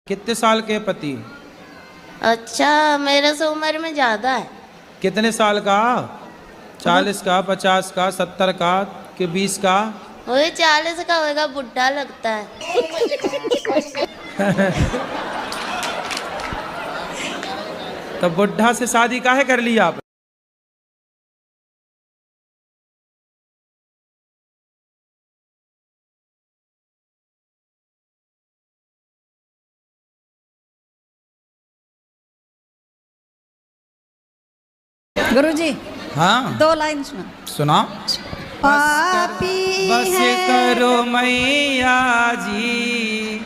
कितने साल के पति? अच्छा, मेरे से उम्र में ज्यादा है। कितने साल का? 40 का, 50 का, 70 का कि 20 का? वही 40 का होगा, बुढ़ा लगता है। तो बुढ़ा से शादी काहे कर ली आप? गुरुजी हाँ 2 लाइन सुना। पापी बस करो मैया जी,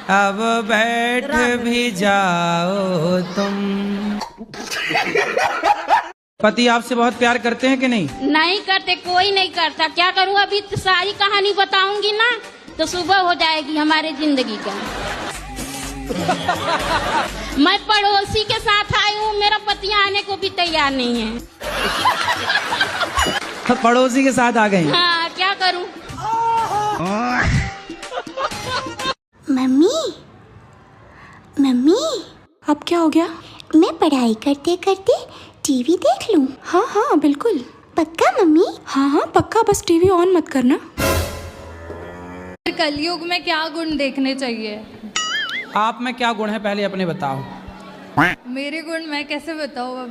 अब बैठ भी जाओ तुम। पति आपसे बहुत प्यार करते हैं कि नहीं? नहीं करते, कोई नहीं करता। क्या करूं, अभी तो सारी कहानी बताऊंगी ना तो सुबह हो जाएगी हमारे जिंदगी का। मैं पड़ोसी के साथ आई हूँ, मेरा पति आने को भी तैयार नहीं है। पड़ोसी के साथ आ गए। हाँ, क्या करूं। मम्मी मम्मी, अब क्या हो गया? मैं पढ़ाई करते करते टीवी देख लूं? हाँ हाँ बिल्कुल। पक्का मम्मी? हाँ हाँ पक्का, बस टीवी ऑन मत करना। कलयुग में क्या गुण देखने चाहिए? आप में क्या गुण है पहले अपने बताओ। मेरे गुण मैं कैसे बताऊँ अब?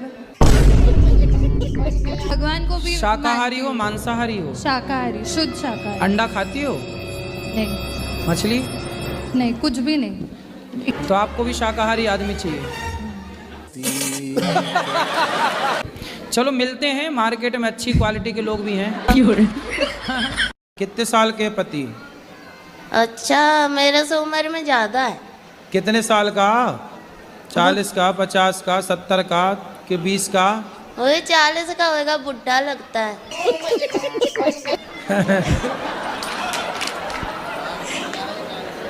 भगवान को भी शाकाहारी हो मांसाहारी हो? शाकाहारी, शुद्ध शाकाहारी। अंडा खाती हो? नहीं मछली? नहीं, कुछ भी नहीं। तो आपको भी शाकाहारी आदमी चाहिए। चलो मिलते हैं, मार्केट में अच्छी क्वालिटी के लोग भी हैं। कितने साल के पति? अच्छा, मेरे से उम्र में ज्यादा है। कितने साल का? 40 का, 50 का, 70 का कि 20 का? वही 40 का होगा, बुढ़ा लगता है।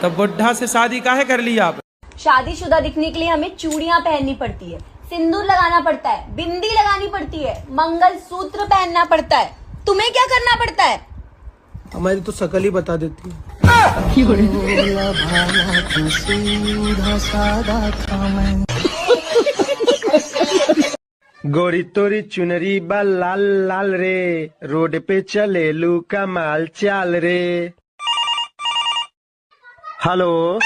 तो बुढ़ा से शादी काहे कर ली आप? शादीशुदा दिखने के लिए हमें चूड़ियां पहननी पड़ती है, सिंदूर लगाना पड़ता है, बिंदी लगानी पड़ती है, मंगलसूत्र पहनना पड़ता है। तुम्हें क्या करना पड़ता है? हमारी तो शकल ही बता देती है। गोरी तोरी चुनरी बा लाल लाल रे, रोड पे चले लू कमाल चाल रे। हेलो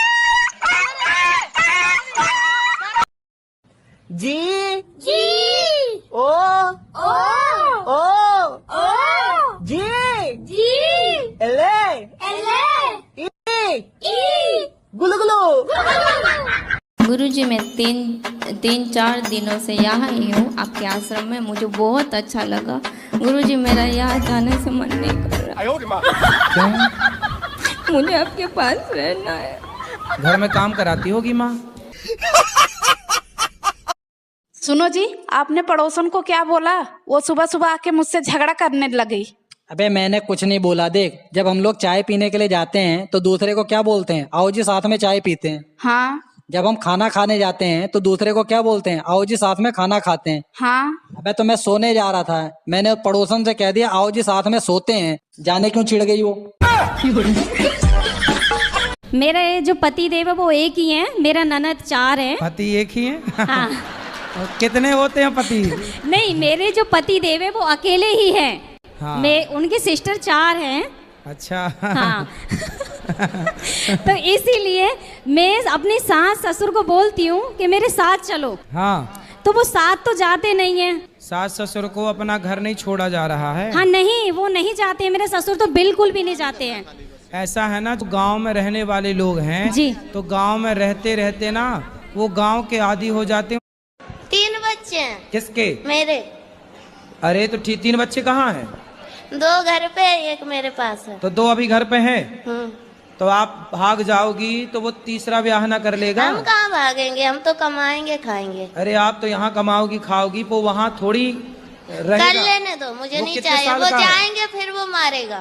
जी जी, ओ ओ ओ ओ जी जी, एले एले ई गुलु गुलु। गुरुजी, मैं तीन चार दिनों से यहाँ ही हूँ आपके आश्रम में। मुझे बहुत अच्छा लगा गुरुजी। मेरा यहाँ जाने से मन नहीं कर रहा। मुझे आपके पास रहना है। घर में काम कराती होगी माँ? सुनो जी, आपने पड़ोसन को क्या बोला? वो सुबह सुबह आके मुझसे झगड़ा करने लगी। अबे मैंने कुछ नहीं बोला। देख, जब हम लोग चाय पीने के लिए जाते हैं तो दूसरे को क्या बोलते हैं? आओ जी साथ में चाय पीते हैं। हाँ। जब हम खाना खाने जाते हैं तो दूसरे को क्या बोलते हैं? आओ जी साथ में खाना खाते हैं। हाँ। अबे तो मैं सोने जा रहा था, मैंने पड़ोसन से कह दिया आओ जी साथ में सोते हैं। जाने क्यों चिढ़ गई वो? मेरे जो पति देव है वो एक ही है, मेरा ननद 4 है। पति एक ही है? हाँ। कितने होते हैं पति? नहीं, मेरे जो पति देव है वो अकेले ही हैं। हाँ। मैं उनकी सिस्टर 4 हैं। अच्छा। हाँ। तो इसीलिए मैं अपनी सास ससुर को बोलती हूँ कि मेरे साथ चलो। हाँ। तो वो साथ तो जाते नहीं है। सास ससुर को अपना घर नहीं छोड़ा जा रहा है? हाँ नहीं, वो नहीं जाते हैं। मेरे ससुर तो बिल्कुल भी नहीं जाते हैं। ऐसा है ना, जो गांव में रहने वाले लोग हैं जी, तो गांव में रहते रहते ना वो गांव के आदी हो जाते हैं। 3 बच्चे हैं। किसके? मेरे। अरे तो 3 बच्चे कहाँ हैं? 2 घर पे है, 1 मेरे पास है। तो 2 अभी घर पे हैं। तो आप भाग जाओगी तो वो तीसरा ब्याह ना कर लेगा? हम कहाँ भागेंगे, हम तो कमाएंगे खाएंगे। अरे आप तो यहाँ कमाओगी खाओगी, वो वहाँ थोड़ी रहेगा। कर लेने दो, मुझे नहीं कितने चाहिए। साल वो का है? जाएंगे फिर वो मारेगा,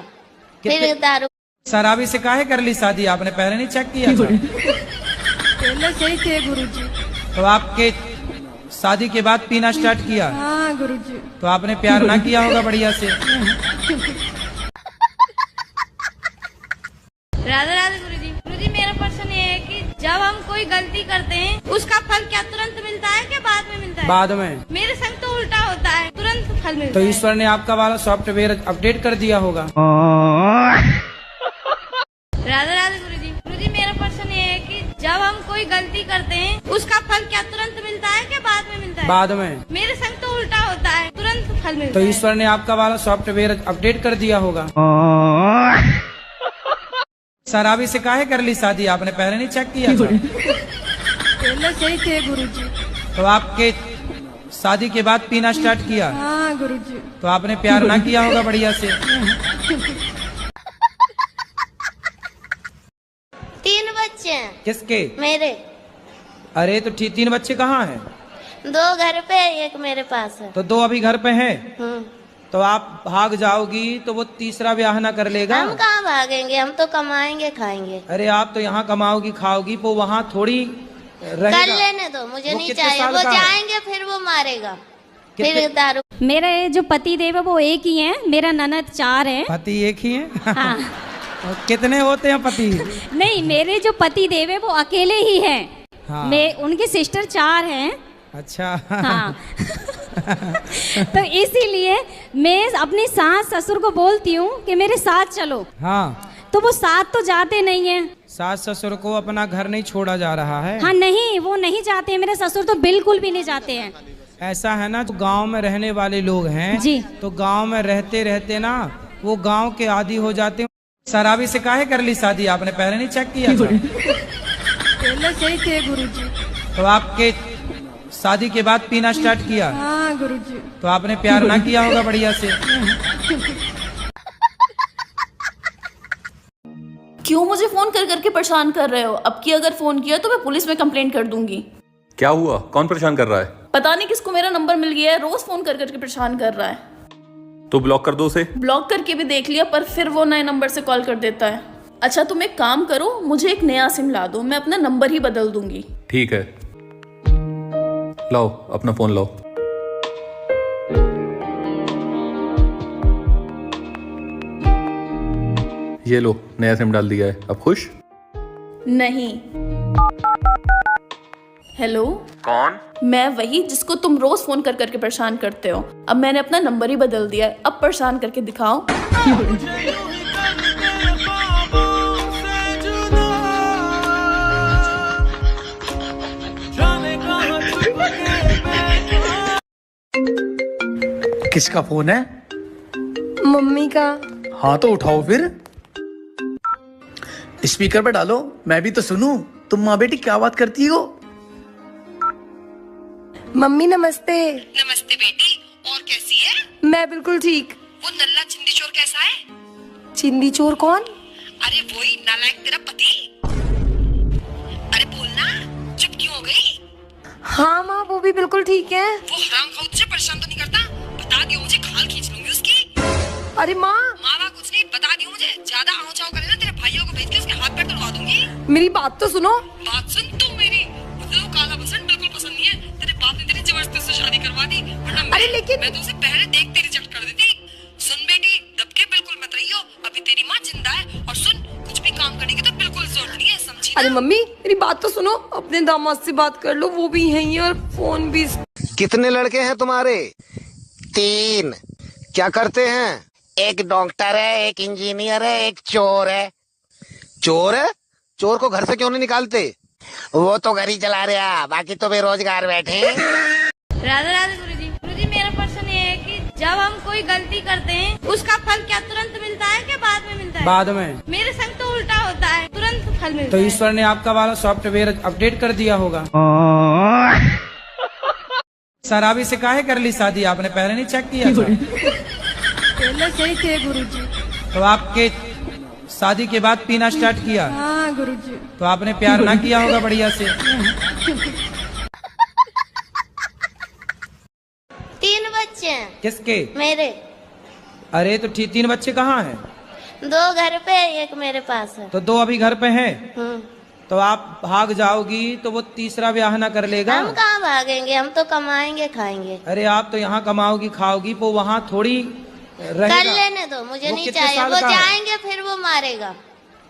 कितने- फिर दारू। शराबी से काहे कर ली शादी? आपने पहले नहीं चेक किया था? पहले सही थे गुरुजी। तो आपके शादी के बाद पीना स्टार्ट किया? हाँ गुरुजी। तो आपने प्यार ना किया होगा बढ़िया से। राधे राधे गुरुजी। गुरुजी, मेरा प्रश्न ये है कि जब हम कोई कोई गलती करते हैं उसका फल क्या तुरंत मिलता है क्या बाद में मिलता है? बाद में। मेरे संग तो उल्टा होता है, तुरंत फल मिलता तो है। ईश्वर ने आपका वाला सॉफ्टवेयर अपडेट कर दिया होगा। राधा राधा गुरुजी। गुरुजी मेरा प्रश्न ये है कि जब हम कोई गलती करते हैं उसका फल क्या तुरंत मिलता है क्या बाद में मिलता है? बाद में। मेरे संग तो उल्टा होता है, तुरंत फल मिलता तो है। ईश्वर ने आपका वाला सॉफ्टवेयर अपडेट कर दिया होगा। शराबी से काहे कर ली शादी? आपने पहले नहीं चेक किया था? पहले सही थे गुरुजी। तो आपके शादी के बाद पीना स्टार्ट किया? हाँ गुरुजी। तो आपने प्यार ना किया होगा बढ़िया से। 3 बच्चे हैं किसके? मेरे। अरे तो ठीक, 3 बच्चे कहाँ हैं? 2 घर पे है, 1 मेरे पास है। तो 2 अभी घर पे हैं। हम्म। तो आप भाग जाओगी तो वो तीसरा ब्याह ना कर लेगा? हम कहाँ भागेंगे, हम तो कमाएंगे खाएंगे। अरे आप तो यहाँ कमाओगी खाओगी, वो वहाँ थोड़ी कर रहेगा। लेने दो, मुझे वो नहीं कितने चाहिए। साल वो का है? जाएंगे फिर वो मारेगा, फिर कितने- दारू। मेरे जो पति देव है वो एक ही है, मेरा ननद 4 है। पति एक ही है? हाँ। और कितने होते हैं पति? नहीं, मेरे जो पति देव है वो अकेले ही हैं। हाँ। मैं उनके सिस्टर 4 हैं। अच्छा। हाँ। तो इसीलिए मैं अपनी सास ससुर को बोलती हूँ कि मेरे साथ चलो, हाँ। तो वो साथ तो जाते नहीं है। सास ससुर को अपना घर नहीं छोड़ा जा रहा है। हाँ नहीं, वो नहीं जाते हैं, मेरे ससुर तो बिल्कुल भी नहीं जाते हैं। ऐसा है ना, जो गांव में रहने वाले लोग हैं जी। तो गांव में रहते रहते ना वो गांव के आदी हो जाते हैं। शराबी से काहे कर ली शादी? आपने पहले नहीं चेक किया था? पहले सही थे गुरुजी। तो आपके शादी के बाद पीना स्टार्ट किया? हाँ गुरुजी। तो आपने प्यार ना किया होगा बढ़िया से। क्यों मुझे फोन कर करके परेशान कर रहे हो? अब की अगर फोन किया तो मैं पुलिस में कंप्लेंट कर दूंगी। क्या हुआ? कौन परेशान कर रहा है? पता नहीं किसको मेरा नंबर मिल गया है, रोज फोन कर करके परेशान कर रहा है। तो ब्लॉक कर दो उसे। ब्लॉक करके भी देख लिया पर फिर वो नए नंबर से कॉल कर देता है। अच्छा तुम एक काम करो, मुझे एक नया सिम ला दो, मैं अपना नंबर ही बदल दूंगी। ठीक है, लाओ अपना फोन लाओ। ये लो, नया सिम डाल दिया है। अब खुश? नहीं। हेलो, कौन? मैं वही जिसको तुम रोज फोन कर करके परेशान करते हो। अब मैंने अपना नंबर ही बदल दिया है, अब परेशान करके दिखाओ। किसका फोन है? मम्मी का। हाँ तो उठाओ फिर, स्पीकर पे डालो, मैं भी तो सुनूं। तुम माँ बेटी क्या बात करती हो? मम्मी नमस्ते। नमस्ते बेटी, और कैसी है? मैं बिल्कुल ठीक। वो नल्ला चिंदी चोर कैसा है? चिंदी चोर कौन? अरे वही नालायक तेरा पति। अरे बोलना, चुप क्यों हो गई? हाँ माँ, वो भी बिल्कुल ठीक है। वो हराम खाओ तुझे परेशान तो नहीं करता? बता दियो मुझे, खाल खींच लूंगी उसकी। अरे माँ, मावा कुछ नहीं, बता दियो मुझे। ज्यादा आओ जाओ करे ना, तेरे भाइयों को भेज के उसके हाथ पैर तोड़वा दूंगी। मेरी बात तो सुनो। बात सुन तू मेरी। मुझे वो काला बसंत बिल्कुल पसंद नहीं है। तेरे बाप ने तेरी जबरदस्ती से शादी करवा दी, वरना मैं तो उसे पहले देखते रिजेक्ट कर देती। सुन बेटी, दबके बिल्कुल मत रहियो, अभी तेरी माँ जिंदा है। और सुन, कुछ भी काम करने की तो बिल्कुल जरूरत नहीं है, समझी ना? अरे मम्मी, मेरी बात तो सुनो। अपने दामाद से बात कर लो, वो भी यहीं है और फोन भी। कितने लड़के हैं तुम्हारे? 3। क्या करते हैं? एक डॉक्टर है, एक इंजीनियर है, एक चोर है। चोर है? चोर को घर से क्यों नहीं निकालते? वो तो घर ही चला रहा, बाकी तो बेरोजगार बैठे हैं। राधा राधा गुरुजी। गुरुजी मेरा प्रश्न ये है कि जब हम कोई गलती करते हैं उसका फल क्या तुरंत मिलता है क्या बाद में मिलता है? बाद में। मेरे संग तो उल्टा होता है, तुरंत फल मिलता तो है। ईश्वर ने आपका वाला सॉफ्टवेयर अपडेट कर दिया होगा। शराबी से काहे कर ली शादी? आपने पहले नहीं चेक किया था? पहले सही थे गुरुजी। तो आपके शादी के बाद पीना स्टार्ट किया? हाँ गुरुजी। तो आपने प्यार ना किया होगा बढ़िया से। 3 बच्चे हैं किसके? मेरे। अरे तो ठीक, 3 बच्चे कहाँ हैं? 2 घर पे है, 1 मेरे पास है। तो 2 अभी घर पे हैं। हम्म। तो आप भाग जाओगी तो वो तीसरा ब्याह ना कर लेगा? हम कहाँ भागेंगे, हम तो कमाएंगे खाएंगे। अरे आप तो यहाँ कमाओगी खाओगी, वो वहाँ थोड़ी कर रहेगा। लेने दो, मुझे वो नहीं कितने चाहिए। साल वो का है? जाएंगे फिर वो मारेगा,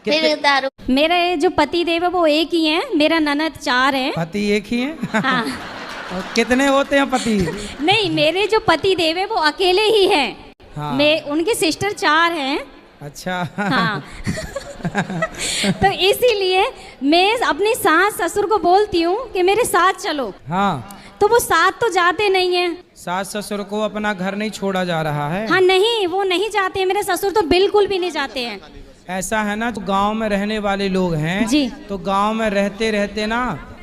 फिर दारू। मेरे जो पति देव है वो एक ही हैं, मेरा ननद 4 हैं। पति एक ही है? हाँ। और कितने होते हैं पति? नहीं, मेरे जो पति देव है वो अकेले ही हैं। हाँ। मैं उनके सिस्टर 4 हैं। अच्छा। हाँ। तो इसीलिए मैं अपनी सास ससुर को बोलती हूँ कि मेरे साथ चलो। हाँ। तो वो साथ तो जाते नहीं हैं। सास ससुर को अपना घर नहीं छोड़ा जा रहा है? हाँ, नहीं, वो नहीं जाते हैं। मेरे ससुर तो बिल्कुल भी नहीं जाते हैं। ऐसा है ना, जो गांव में रहने वाले लोग हैं जी, तो गांव में रहते रहते ना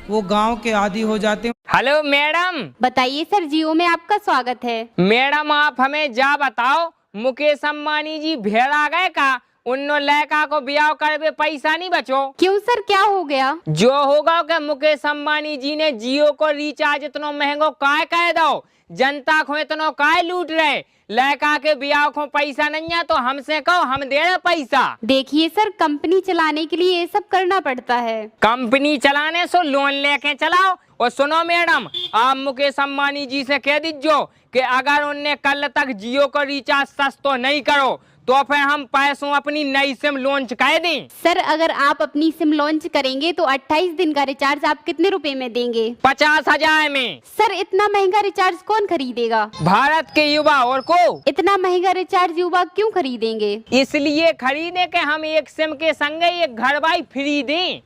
वो गांव के आदी हो जाते हैं। Hello madam. बताइए सर, जियो में आपका स्वागत है। मैडम आप हमें जा बताओ, मुकेश अम्बानी जी भेड़ आ गए का? उन्नो लड़का को ब्याह करवे पैसा नहीं बचो। क्यों सर, क्या हो गया? जो होगा कि मुकेश अम्बानी जी ने जियो को रिचार्ज इतना महंगो काय कह दो, जनता को इतना काय लूट रहे। लड़का के ब्याह को पैसा नहीं है तो हमसे कहो, हम दे रहे पैसा। देखिए सर, कंपनी चलाने के लिए ये सब करना पड़ता है। कंपनी चलाने से लोन लेके चलाओ। और सुनो मैडम, आप मुकेश अम्बानी जी से कह दीजिए कि अगर उनने कल तक जियो को रिचार्ज सस्ता नहीं करो तो फिर हम पैसों अपनी नई सिम लॉन्च कर दें। सर, अगर आप अपनी सिम लॉन्च करेंगे तो 28 दिन का रिचार्ज आप कितने रुपए में देंगे? 50,000 में। सर, इतना महंगा रिचार्ज कौन खरीदेगा? भारत के युवा। और को इतना महंगा रिचार्ज युवा क्यों खरीदेंगे? इसलिए खरीदे कि हम एक सिम के संगे एक घर बाई फ्री दें।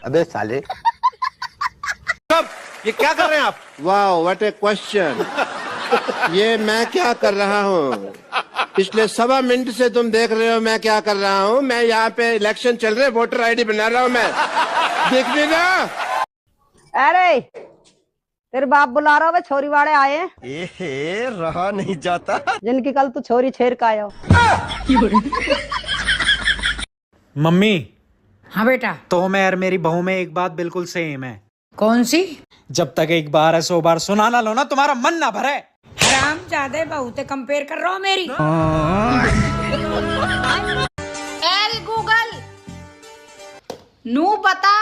अबे साले, ये क्या कर रहे हैं आप? वाह व्हाट ए क्वेश्चन। ये मैं क्या कर रहा हूँ? पिछले 1.25 मिनट से तुम देख रहे हो मैं क्या कर रहा हूँ। मैं यहाँ पे इलेक्शन चल रहे, वोटर आईडी बना रहा हूँ मैं। देखने ना। अरे तेरे बाप बुला रहा है, छोरी वाले आए हैं। रहा नहीं जाता। जिनकी कल तू छोरी छेर का आयो। मम्मी। हाँ बेटा। तो मैं और मेरी बहू में एक बात बिल्कुल सेम है। कौन सी? जब तक एक बार 100 बार सुना ना लो ना तुम्हारा मन ना भरे। हराम ज्यादा बहू से कंपेयर कर रहा हूँ मेरी। अरे गूगल नू बता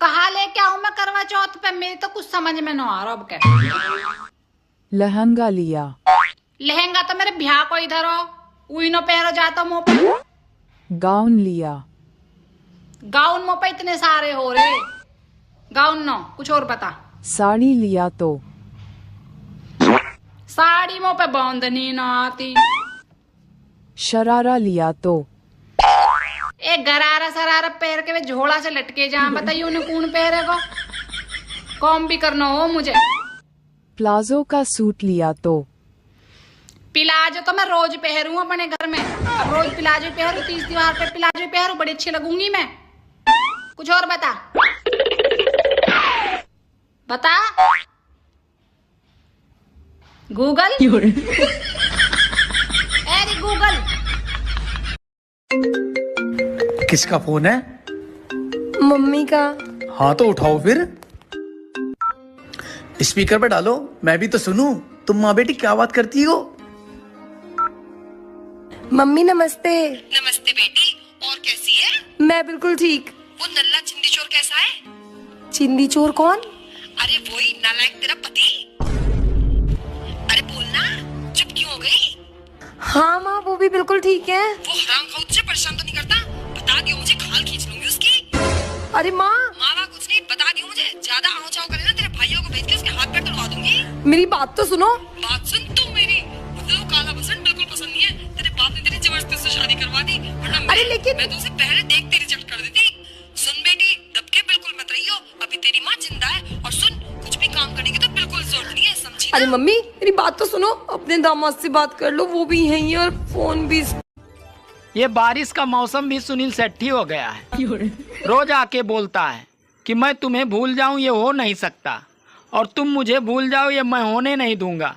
कहाँ लेके आऊं मैं करवा चौथ पे? मेरी तो कुछ समझ में ना आ रहा। अब क्या लहंगा लिया? लहंगा तो मेरे ब्याह को इधर हो उई नो पहरो जाता मुँह पे। गाउन लिया? गाउन मुँह पे इतने सारे हो रहे। गाउन नो, कुछ और बता। साड़ी लिया? तो साड़ी मुँह पे बांधनी ना आती। शरारा लिया? तो एक गरारा सरारा पैर के वे झोला से लटके जा। बताइए उन्हें कौन पहरेगा? कौन भी करना हो मुझे। प्लाजो का सूट लिया? तो प्लाजो तो मैं रोज पहरूँ अपने घर में। अब रोज प्लाजो पहरू, 30 त्योहार पे प्लाजो पहरू, बड़ी अच्छी लगूंगी मैं। कुछ और बता। बता गूगल। अरे गूगल। किसका फोन है? मम्मी का। हाँ तो उठाओ फिर। स्पीकर पे डालो, मैं भी तो सुनूं। तुम माँ बेटी क्या बात करती हो? मम्मी नमस्ते। नमस्ते बेटी, और कैसी है? मैं बिल्कुल ठीक। वो नल्ला चिंदी चोर कैसा है? चिंदी चोर कौन? अरे वही नालायक तेरा पति। अरे बोलना, चुप क्यों हो गई? हाँ माँ, वो भी बिल्कुल ठीक है। वो हराम खाओ तुझे परेशान तो नहीं करता? बता दियो मुझे, खाल खींच लूंगी उसकी। अरे माँ। माँ कुछ नहीं, बता दियो मुझे। ज्यादा आओ चाओ करे ना तेरे भाइयों को भेज के उसके हाथ पैर तोड़वा दूंगी। मेरी बात तो सुनो। बात सुन तू मेरी। मुझे वो काला बसंत बिल्कुल पसंद नहीं है। तेरे बाप ने तेरी जबरदस्ती से शादी करवा दी, वरना अरे लेकिन मैं तो उसे पहले देखते रिजेक्ट कर देती। सुन बेटी, दबके बिल्कुल मत रहियो। अभी तेरी माँ जिंदा है। और सुन, कुछ भी काम करने की तो बिल्कुल जरूरत नहीं है, समझी ना? अरे मम्मी मेरी बात तो सुनो। अपने दामाद से बात कर लो, वो भी यहीं और फोन भी। ये बारिश का मौसम भी सुनील सेट्टी हो गया है। रोज आके बोलता है कि मैं तुम्हें भूल जाऊं, ये हो नहीं सकता, और तुम मुझे भूल जाओ, ये मैं होने नहीं दूंगा।